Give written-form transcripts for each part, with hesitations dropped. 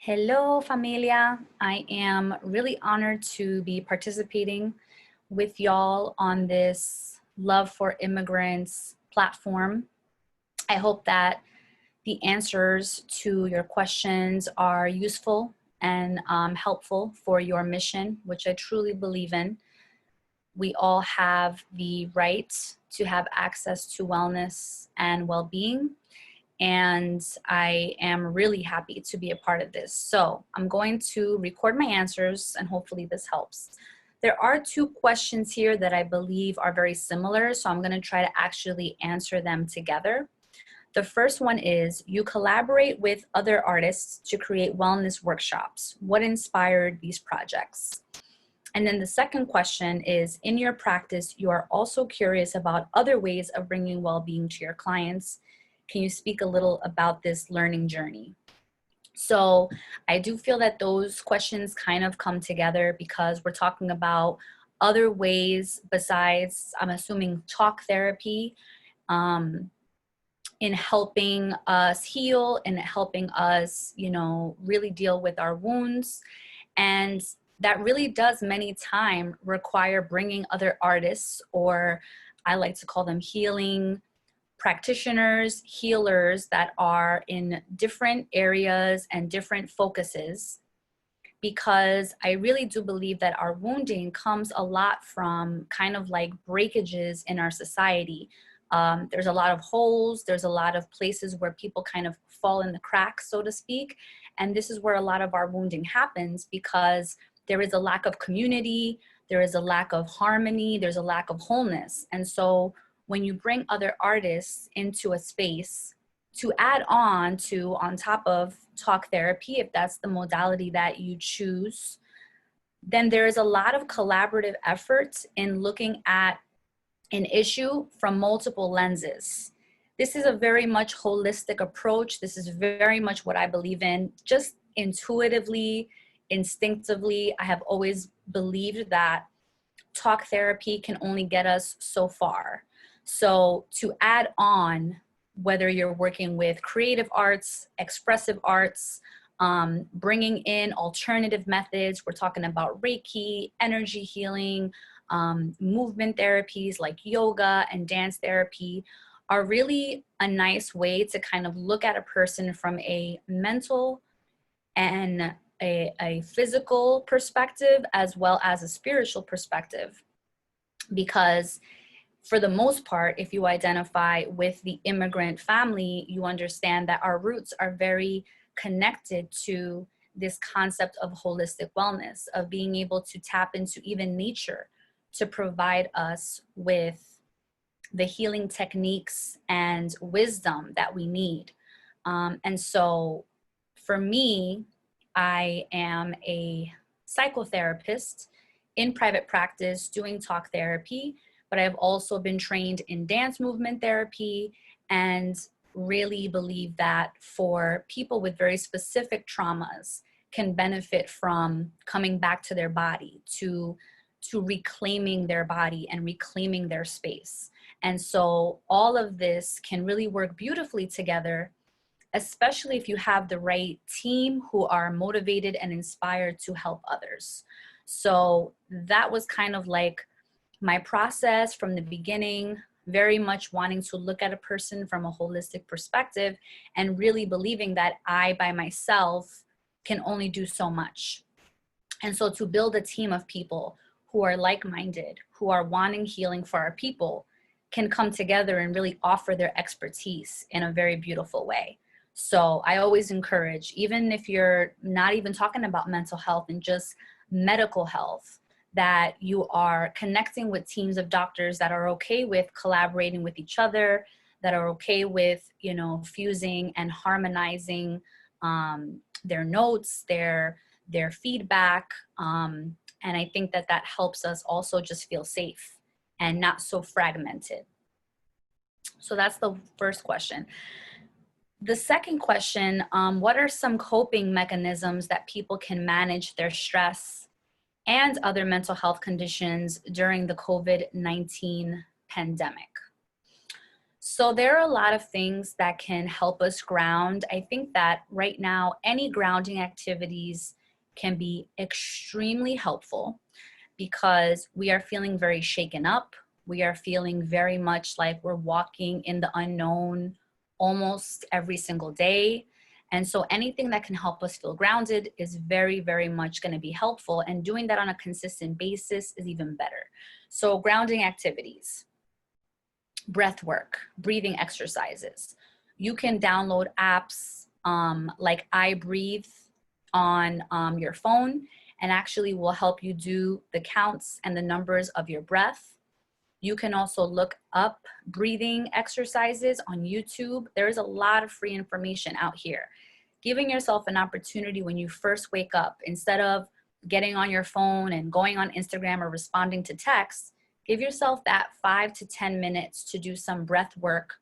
Hello, familia. I am really honored to be participating with y'all on this Love for Immigrants platform. I hope that the answers to your questions are useful and helpful for your mission, which I truly believe in. We all have the right to have access to wellness and well-being, and I am really happy to be a part of this. So I'm going to record my answers and hopefully this helps. There are two questions here that I believe are very similar, so I'm going to try to actually answer them together. The first one is, you collaborate with other artists to create wellness workshops. What inspired these projects? And then the second question is, in your practice, you are also curious about other ways of bringing well-being to your clients. Can you speak a little about this learning journey? So I do feel that those questions kind of come together because we're talking about other ways besides, I'm assuming, talk therapy, in helping us heal and helping us, really deal with our wounds. And that really does many times require bringing other artists, or I like to call them healing practitioners, healers that are in different areas and different focuses, because I really do believe that our wounding comes a lot from kind of like breakages in our society. There's a lot of holes, there's a lot of places where people kind of fall in the cracks, so to speak. And this is where a lot of our wounding happens, because there is a lack of community, there is a lack of harmony, there's a lack of wholeness. And so when you bring other artists into a space to add on top of talk therapy, if that's the modality that you choose, then there is a lot of collaborative efforts in looking at an issue from multiple lenses. This is a very much holistic approach. This is very much what I believe in. Just intuitively, instinctively, I have always believed that talk therapy can only get us so far. So to add on, whether you're working with creative arts, expressive arts, bringing in alternative methods, we're talking about Reiki, energy healing, movement therapies like yoga and dance therapy are really a nice way to kind of look at a person from a mental and a physical perspective, as well as a spiritual perspective. Because for the most part, if you identify with the immigrant family, you understand that our roots are very connected to this concept of holistic wellness, of being able to tap into even nature to provide us with the healing techniques and wisdom that we need. And so for me, I am a psychotherapist in private practice doing talk therapy, but I've also been trained in dance movement therapy, and really believe that for people with very specific traumas can benefit from coming back to their body, to reclaiming their body and reclaiming their space. And so all of this can really work beautifully together, especially if you have the right team who are motivated and inspired to help others. So that was kind of like my process from the beginning, very much wanting to look at a person from a holistic perspective and really believing that I by myself can only do so much. And so to build a team of people who are like-minded, who are wanting healing for our people, can come together and really offer their expertise in a very beautiful way. So I always encourage, even if you're not even talking about mental health and just medical health, that you are connecting with teams of doctors that are okay with collaborating with each other, that are okay with, fusing and harmonizing their notes, their feedback. And I think that that helps us also just feel safe and not so fragmented. So that's the first question. The second question, what are some coping mechanisms that people can manage their stress and other mental health conditions during the COVID-19 pandemic? So there are a lot of things that can help us ground. I think that right now, any grounding activities can be extremely helpful because we are feeling very shaken up. We are feeling very much like we're walking in the unknown almost every single day. And so anything that can help us feel grounded is very, very much going to be helpful. And doing that on a consistent basis is even better. So grounding activities, breath work, breathing exercises. You can download apps like I Breathe on your phone, and actually will help you do the counts and the numbers of your breath. You can also look up breathing exercises on YouTube. There is a lot of free information out here. Giving yourself an opportunity when you first wake up, instead of getting on your phone and going on Instagram or responding to texts, give yourself that 5 to 10 minutes to do some breath work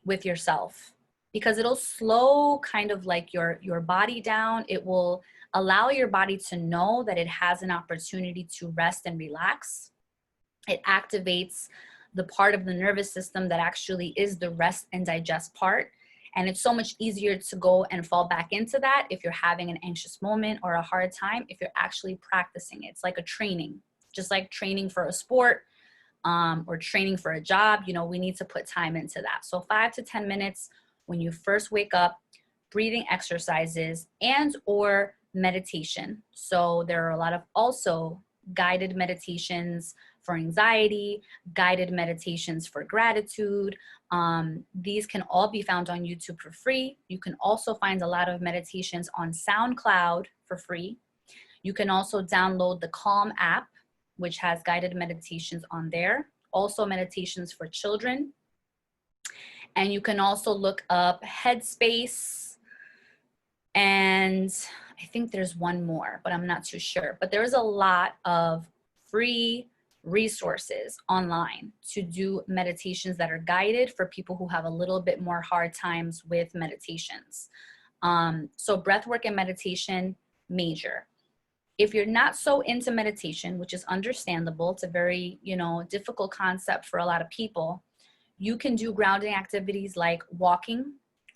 with yourself, because it'll slow kind of like your body down. It will allow your body to know that it has an opportunity to rest and relax. It activates the part of the nervous system that actually is the rest and digest part. And it's so much easier to go and fall back into that if you're having an anxious moment or a hard time, if you're actually practicing it. It's like a training, just like training for a sport or training for a job. You know, we need to put time into that. So 5 to 10 minutes when you first wake up, breathing exercises and or meditation. So there are a lot of also guided meditations for anxiety, guided meditations for gratitude. These can all be found on YouTube for free. You can also find a lot of meditations on SoundCloud for free. You can also download the Calm app, which has guided meditations on there. Also meditations for children. And you can also look up Headspace, and I think there's one more, but I'm not too sure. But there's a lot of free resources online to do meditations that are guided for people who have a little bit more hard times with meditations. So breathwork and meditation, major. If you're not so into meditation, which is understandable, it's a very, difficult concept for a lot of people, you can do grounding activities like walking.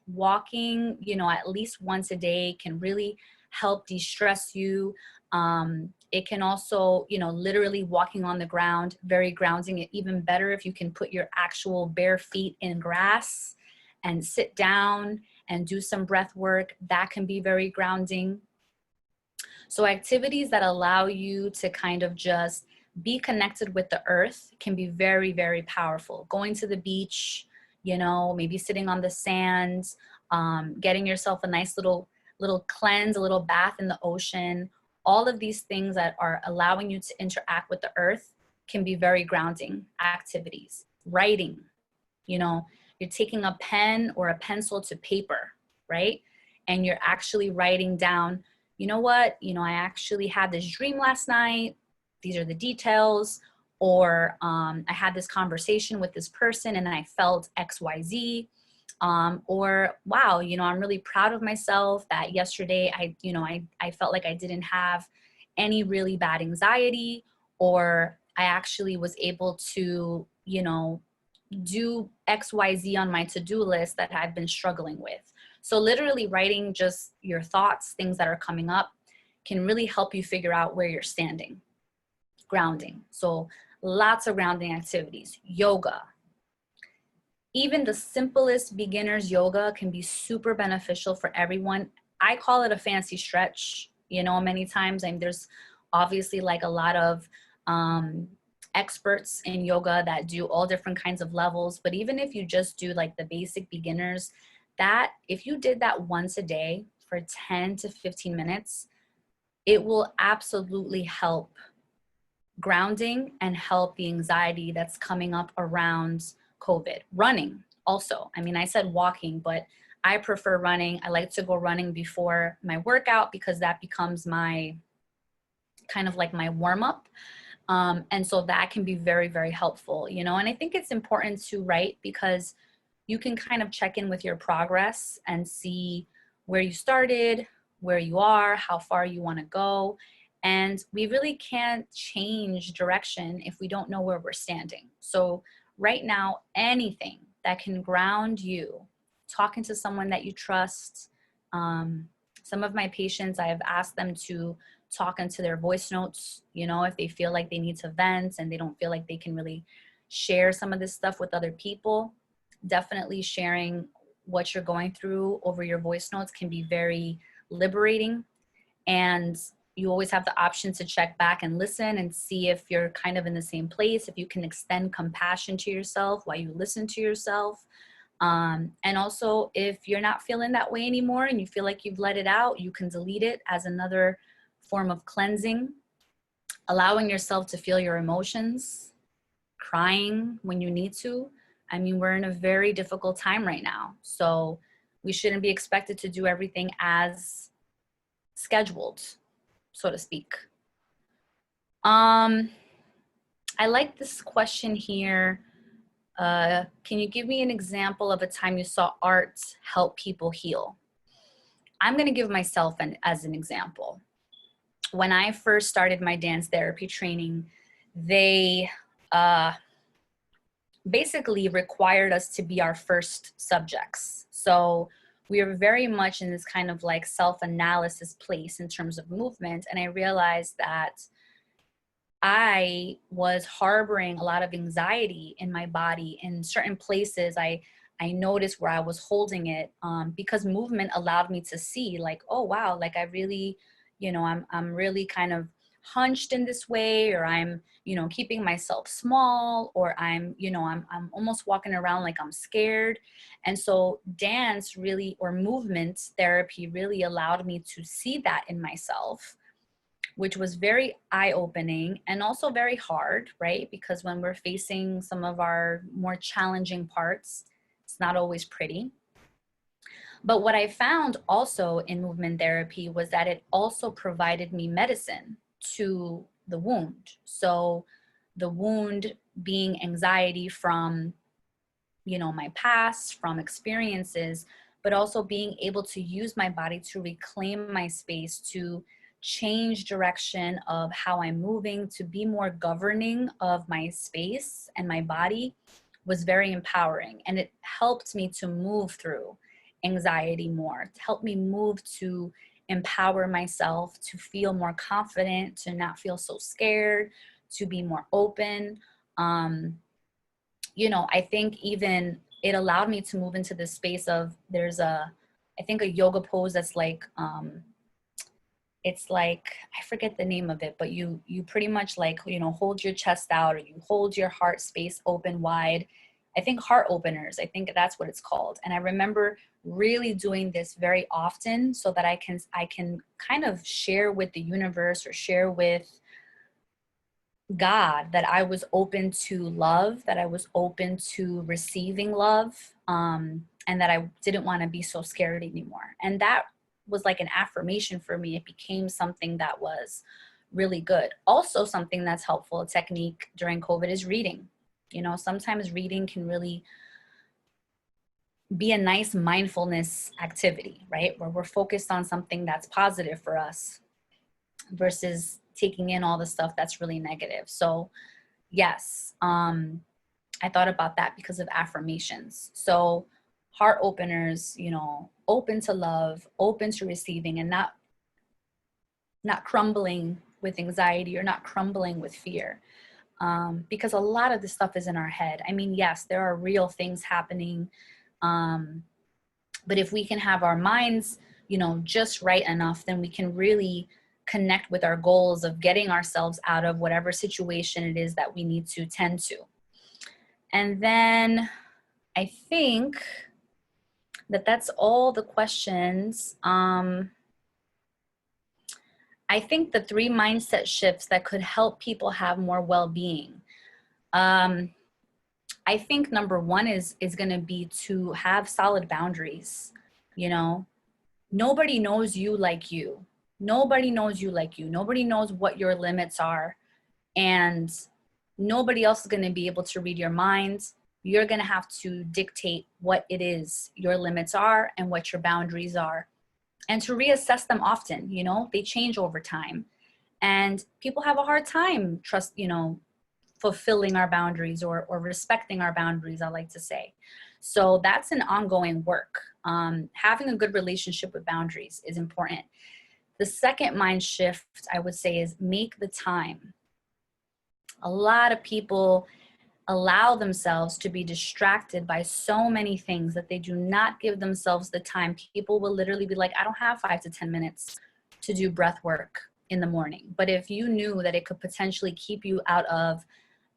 Walking, at least once a day can really help de-stress you. It can also, literally walking on the ground, very grounding. Even better if you can put your actual bare feet in grass and sit down and do some breath work. That can be very grounding. So activities that allow you to kind of just be connected with the earth can be very, very powerful. Going to the beach, maybe sitting on the sand, getting yourself a nice little cleanse, a little bath in the ocean. All of these things that are allowing you to interact with the earth can be very grounding activities. Writing, you're taking a pen or a pencil to paper, right? And you're actually writing down, you know what, I actually had this dream last night. These are the details. Or I had this conversation with this person and I felt XYZ. Or wow, I'm really proud of myself that yesterday I felt like I didn't have any really bad anxiety, or I actually was able to, do XYZ on my to-do list that I've been struggling with. So literally writing just your thoughts, things that are coming up, can really help you figure out where you're standing. Grounding. So lots of grounding activities. Yoga. Even the simplest beginner's yoga can be super beneficial for everyone. I call it a fancy stretch, many times. And there's obviously like a lot of experts in yoga that do all different kinds of levels. But even if you just do like the basic beginners, that if you did that once a day for 10 to 15 minutes, it will absolutely help grounding and help the anxiety that's coming up around COVID. Running also. I said walking, but I prefer running. I like to go running before my workout because that becomes my kind of like my warm up. And so that can be very, very helpful, and I think it's important to write because you can kind of check in with your progress and see where you started, where you are, how far you want to go. And we really can't change direction if we don't know where we're standing. So right now, anything that can ground you, talking to someone that you trust. Some of my patients, I've asked them to talk into their voice notes, you know, if they feel like they need to vent and they don't feel like they can really share some of this stuff with other people. Definitely sharing what you're going through over your voice notes can be very liberating. And you always have the option to check back and listen and see if you're kind of in the same place, if you can extend compassion to yourself while you listen to yourself. And also, if you're not feeling that way anymore and you feel like you've let it out, you can delete it as another form of cleansing, allowing yourself to feel your emotions, crying when you need to. I mean, we're in a very difficult time right now, so we shouldn't be expected to do everything as scheduled, so to speak. I like this question here. Can you give me an example of a time you saw art help people heal? I'm going to give myself as an example. When I first started my dance therapy training, they basically required us to be our first subjects. So we were very much in this kind of like self-analysis place in terms of movement. And I realized that I was harboring a lot of anxiety in my body. In certain places, I noticed where I was holding it, because movement allowed me to see like, oh, wow, like I really, you know, I'm really kind of hunched in this way, or I'm, you know, keeping myself small, or I'm, you know, I'm almost walking around like I'm scared. And so dance really, or movement therapy really allowed me to see that in myself, which was very eye-opening and also very hard, right? Because when we're facing some of our more challenging parts, it's not always pretty. But what I found also in movement therapy was that it also provided me medicine to the wound. So the wound being anxiety from, you know, my past, from experiences, but also being able to use my body to reclaim my space, to change direction of how I'm moving, to be more governing of my space and my body, was very empowering. And it helped me to move through anxiety more, to help me move to empower myself, to feel more confident, to not feel so scared, to be more open. You know, I think even it allowed me to move into this space of, there's I think a yoga pose that's like, it's like, I forget the name of it, but you pretty much like, you know, hold your chest out, or you hold your heart space open wide. I think heart openers, I think that's what it's called. And I remember really doing this very often so that I can kind of share with the universe, or share with God, that I was open to love, that I was open to receiving love, and that I didn't want to be so scared anymore. And that was like an affirmation for me. It became something that was really good. Also, something that's helpful, a technique during COVID, is reading. You know, sometimes reading can really be a nice mindfulness activity, right? Where we're focused on something that's positive for us versus taking in all the stuff that's really negative. So yes, I thought about that because of affirmations. So heart openers, you know, open to love, open to receiving, and not crumbling with anxiety, or not crumbling with fear. Because a lot of this stuff is in our head. I mean, yes, there are real things happening. But if we can have our minds, you know, just right enough, then we can really connect with our goals of getting ourselves out of whatever situation it is that we need to tend to. And then I think that's all the questions. I think the 3 mindset shifts that could help people have more well-being. I think number 1 is going to be to have solid boundaries. You know, nobody knows you like you. Nobody knows you like you. Nobody knows what your limits are. And nobody else is going to be able to read your mind. You're going to have to dictate what it is your limits are and what your boundaries are. And to reassess them often. You know, they change over time. And people have a hard time fulfilling our boundaries, or respecting our boundaries, I like to say. So that's an ongoing work. Having a good relationship with boundaries is important. The second mind shift, I would say, is make the time. A lot of people allow themselves to be distracted by so many things that they do not give themselves the time. People will literally be like, I don't have 5 to 10 minutes to do breath work in the morning. But if you knew that it could potentially keep you out of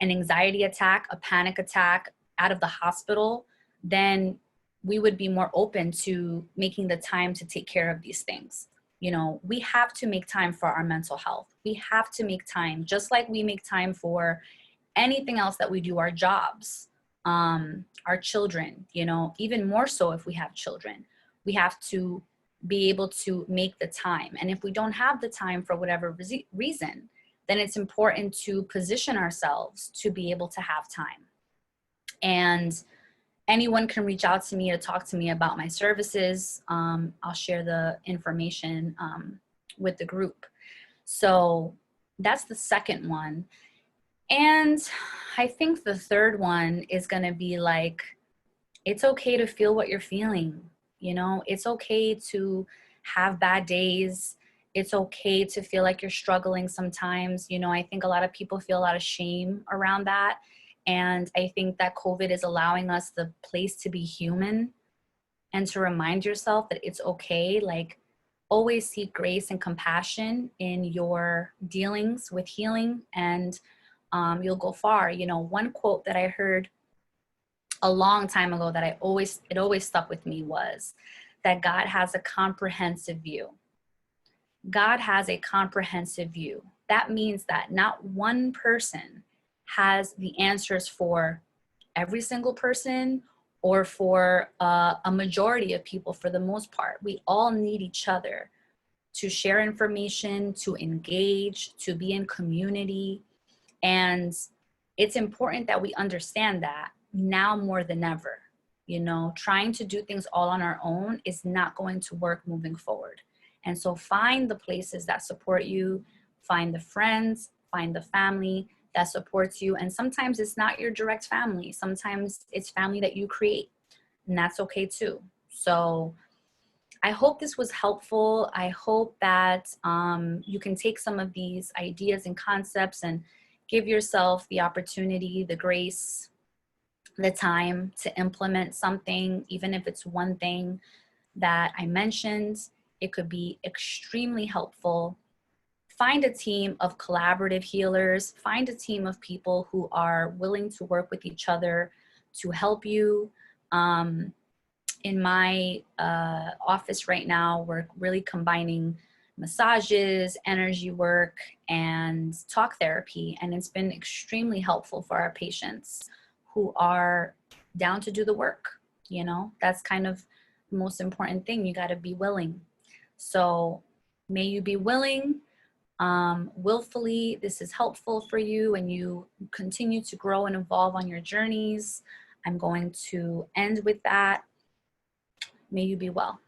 an anxiety attack, a panic attack, out of the hospital, then we would be more open to making the time to take care of these things. You know, we have to make time for our mental health. We have to make time, just like we make time for anything else that we do, our jobs, our children, you know, even more so if we have children. We have to be able to make the time. And if we don't have the time for whatever reason, then it's important to position ourselves to be able to have time. And anyone can reach out to me to talk to me about my services. I'll share the information with the group. So that's the second one. And I think the third one is going to be like, it's okay to feel what you're feeling. You know, it's okay to have bad days. It's okay to feel like you're struggling sometimes. You know, I think a lot of people feel a lot of shame around that. And I think that COVID is allowing us the place to be human and to remind yourself that it's okay. Like, always seek grace and compassion in your dealings with healing, and you'll go far. You know, one quote that I heard a long time ago that it always stuck with me was that God has a comprehensive view. God has a comprehensive view. That means that not one person has the answers for every single person or for a majority of people. For the most part, we all need each other to share information, to engage, to be in community. And it's important that we understand that now more than ever. You know, trying to do things all on our own is not going to work moving forward. And so find the places that support you, find the friends, find the family that supports you. And sometimes it's not your direct family. Sometimes it's family that you create, and that's okay too. So I hope this was helpful. I hope that you can take some of these ideas and concepts and give yourself the opportunity, the grace, the time to implement something, even if it's one thing that I mentioned. It could be extremely helpful. Find a team of collaborative healers. Find a team of people who are willing to work with each other to help you. In my office right now, we're really combining massages, energy work, and talk therapy. And it's been extremely helpful for our patients who are down to do the work. You know, that's kind of the most important thing. You got to be willing. So may you be willing. Willfully, this is helpful for you and you continue to grow and evolve on your journeys. I'm going to end with that. May you be well.